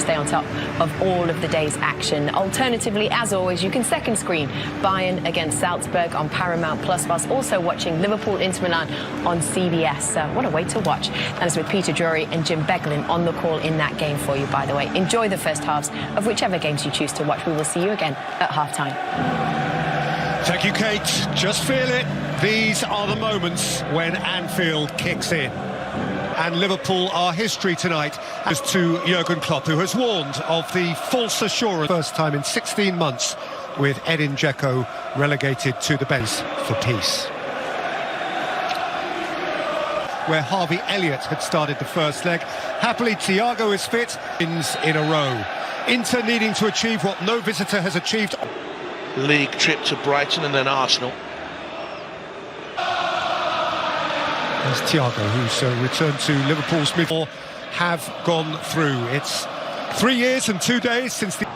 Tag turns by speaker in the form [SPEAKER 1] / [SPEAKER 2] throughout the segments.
[SPEAKER 1] stay on top of all of the day's action. Alternatively, as always, you can second screen Bayern against Salzburg on Paramount Plus, whilst also watching Liverpool Inter Milan on CBS. What a way to watch. That is with Peter Drury and Jim Beglin on the call in that game for you, by the way. Enjoy the first halves of whichever games you choose to watch. We will see you again at half-time.
[SPEAKER 2] Thank you, Kate. Just feel it. These are the moments when Anfield kicks in. And Liverpool are history tonight as to Jurgen Klopp, who has warned of the false assurance. First time in 16 months with Edin Dzeko relegated to the bench for peace. Where Harvey Elliott had started the first leg. Happily, Thiago is fit. Wins in a row. Inter needing to achieve what no visitor has achieved.
[SPEAKER 3] League trip to Brighton and then Arsenal.
[SPEAKER 2] There's Thiago, who's returned to Liverpool's midfield, have gone through. It's 3 years and 2 days since the...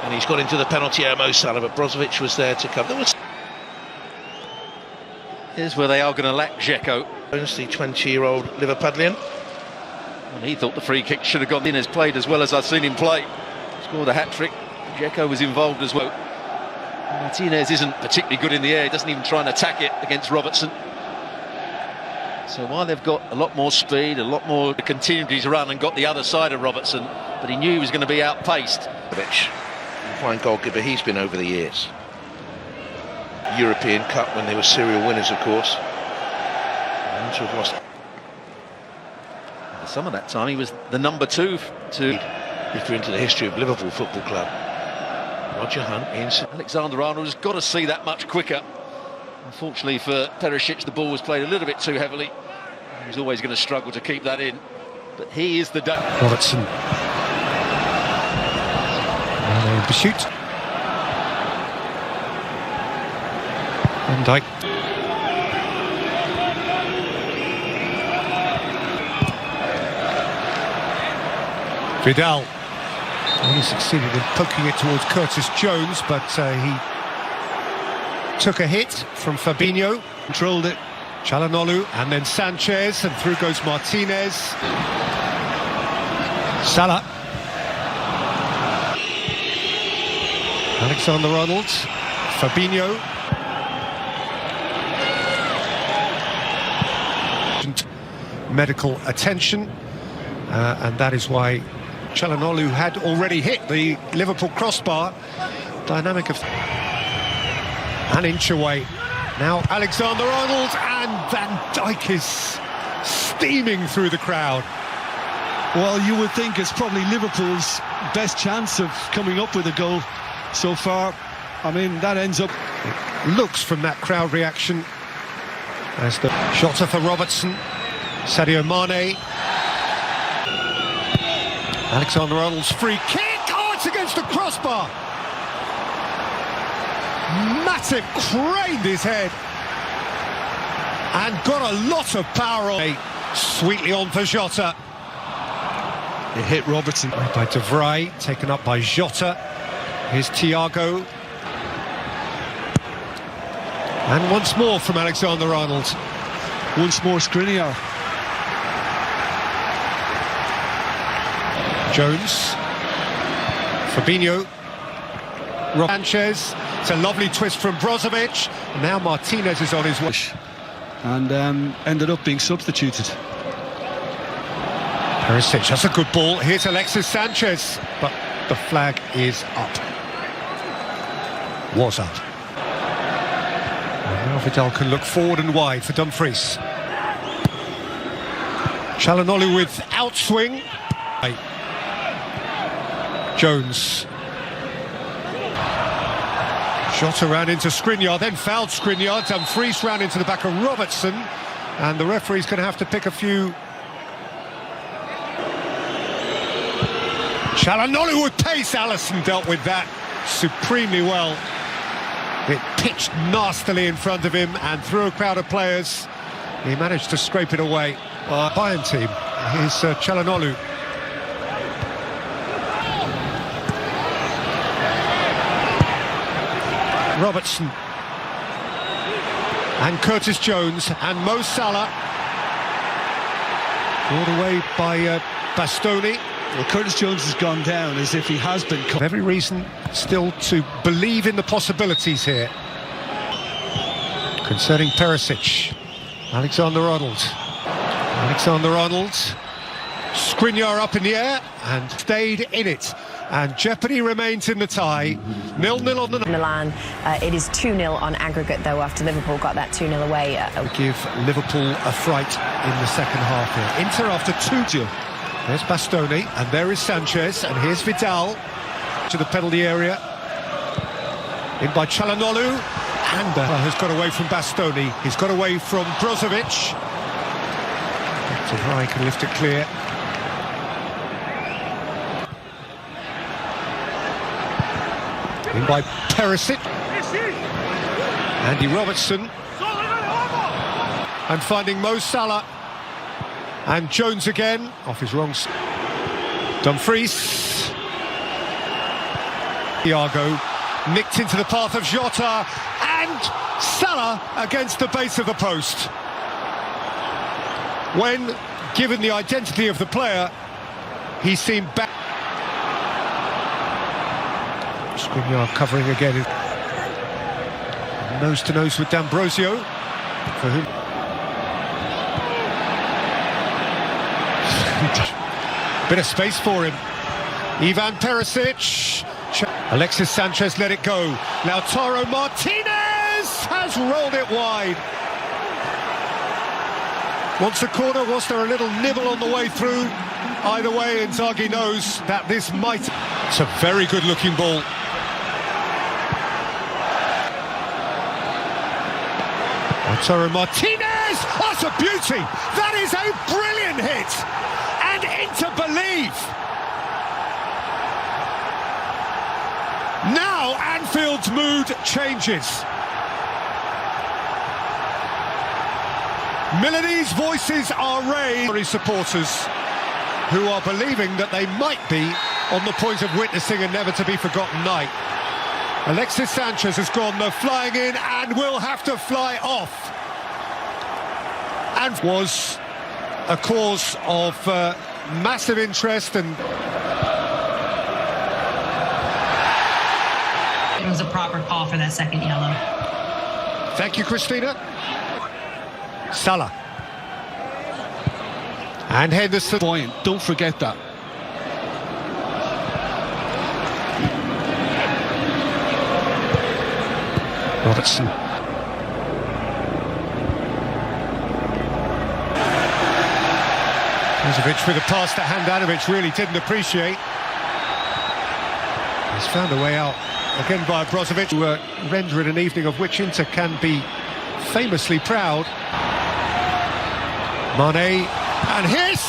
[SPEAKER 3] And he's got into the penalty area, Mo Salah, but Brozovic was there to cover.
[SPEAKER 4] Here's where they are going to lack Dzeko.
[SPEAKER 3] The 20-year-old Liverpudlian.
[SPEAKER 4] And he thought the free kick should have gone in. Has played as well as I've seen him play. Scored a hat-trick. Dzeko was involved as well. Martinez isn't particularly good in the air. He doesn't even try and attack it against Robertson. So while they've got a lot more speed, a lot more continuity to run and got the other side of Robertson, but he knew he was going to be outpaced.
[SPEAKER 3] Fine goalkeeper he's been over the years. European Cup when they were serial winners, of course. And to have lost.
[SPEAKER 4] For some of that time he was the number 2 to...
[SPEAKER 3] If you're into the history of Liverpool Football Club. Roger Hunt,
[SPEAKER 4] Alexander-Arnold has got to see that much quicker. Unfortunately for Perisic, the ball was played a little bit too heavily. He was always going to struggle to keep that in. But he is the...
[SPEAKER 2] Robertson. Shoot. Van Dijk. Vidal. He succeeded in poking it towards Curtis Jones, but he took a hit from Fabinho, controlled it, Çalhanoğlu, and then Sanchez, and through goes Martinez. Salah. Alexander-Arnold, Fabinho. Medical attention, and that is why Çalhanoğlu had already hit the Liverpool crossbar. Dynamic of... An inch away. Now Alexander-Arnold, and Van Dijk is steaming through the crowd.
[SPEAKER 5] Well, you would think it's probably Liverpool's best chance of coming up with a goal so far. I mean, that ends up...
[SPEAKER 2] It looks from that crowd reaction as the shot for Robertson. Sadio Mane. Alexander-Arnold's free kick. Oh, it's against the crossbar. Matip craned his head and got a lot of power on. Sweetly on for Jota.
[SPEAKER 5] It hit Robertson.
[SPEAKER 2] By De Vrij, taken up by Jota. Here's Thiago. And once more from Alexander-Arnold.
[SPEAKER 5] Once more Skriniar.
[SPEAKER 2] Jones. Fabinho. Sanchez. It's a lovely twist from Brozovic. Now Martinez is on his way.
[SPEAKER 5] And ended up being substituted.
[SPEAKER 2] Perisic, that's a good ball. Here's Alexis Sanchez. But the flag is up. Was up. And now Vidal can look forward and wide for Dumfries. Çalhanoğlu with outswing. Jones. Shot around into Skriniar, then fouled Skriniar. Dumfries round into the back of Robertson. And the referee's going to have to pick a few. Çalhanoğlu with pace. Alisson dealt with that supremely well. It pitched nastily in front of him and through a crowd of players. He managed to scrape it away. Bayern team. Here's Çalhanoğlu. Robertson. And Curtis Jones and Mo Salah. Brought away by Bastoni.
[SPEAKER 5] Well, Curtis Jones has gone down as if he has been cut.
[SPEAKER 2] Every reason still to believe in the possibilities here. Concerning Perisic, Alexander-Arnold. Skriniar up in the air and stayed in it. And jeopardy remains in the tie. 0-0 on the...
[SPEAKER 1] Milan, it is 2-0 on aggregate, though, after Liverpool got that 2-0 away.
[SPEAKER 2] Give Liverpool a fright in the second half here. Inter after 2. There's Bastoni, and there is Sanchez, and here's Vidal to the penalty area. In by Çalhanoğlu, and has got away from Bastoni. He's got away from Brozovic. Tavai can lift it clear. In by Perisic. Andy Robertson. And finding Mo Salah. And Jones again, off his wrong side. Dumfries. Thiago nicked into the path of Jota. And Salah against the base of the post. When given the identity of the player, he seemed back. Skriniar covering again. Nose to nose with D'Ambrosio. For whom? Bit of space for him. Ivan Perisic. Alexis Sanchez let it go. Lautaro Martinez has rolled it wide. Wants a corner. Was there a little nibble on the way through? Either way, Inzaghi knows that this might... It's a very good-looking ball. Lautaro Martinez! Oh, that's a beauty! That is a brilliant hit! And Inter believe! Now Anfield's mood changes. Milanese voices are raised. Supporters who are believing that they might be on the point of witnessing a never-to-be-forgotten night. Alexis Sanchez has gone the flying in and will have to fly off. And was a cause of massive interest and...
[SPEAKER 6] It was a proper call for that second yellow.
[SPEAKER 2] Thank you, Christina. Salah. And Henderson.
[SPEAKER 5] Buoyant, don't forget that.
[SPEAKER 2] Robertson. Brozovic with a pass that Handanovic really didn't appreciate. He's found a way out again by Brozovic to render it an evening of which Inter can be famously proud. Mane, and here's